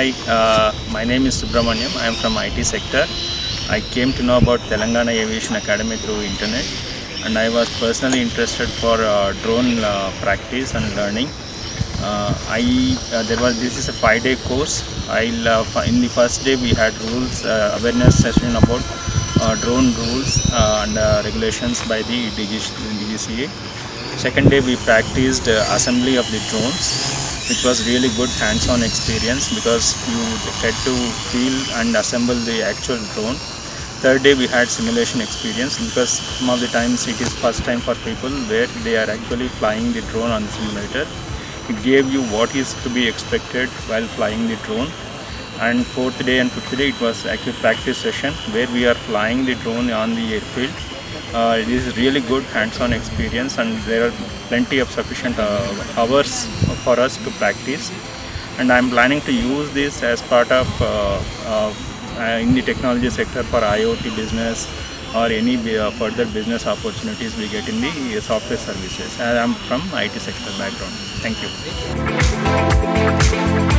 Hi, my name is Subramanyam. I am from IT sector. I came to know about Telangana Aviation Academy through internet, and I was personally interested for drone practice and learning. This is a 5-day course. In the first day we had rules awareness session about drone rules and regulations by the DGCA. Second day we practiced assembly of the drones, which was really good hands-on experience because you get to feel and assemble the actual drone. Third day we had simulation experience because some of the times it is first time for people where they are actually flying the drone on the simulator. It gave you what is to be expected while flying the drone. And fourth day and fifth day it was actually practice session where we are flying the drone on the airfield. It is really good hands-on experience, and there are plenty of sufficient hours for us to practice. And I am planning to use this as part of in the technology sector for IoT business or any further business opportunities we get in the software services. I am from IT sector background. Thank you.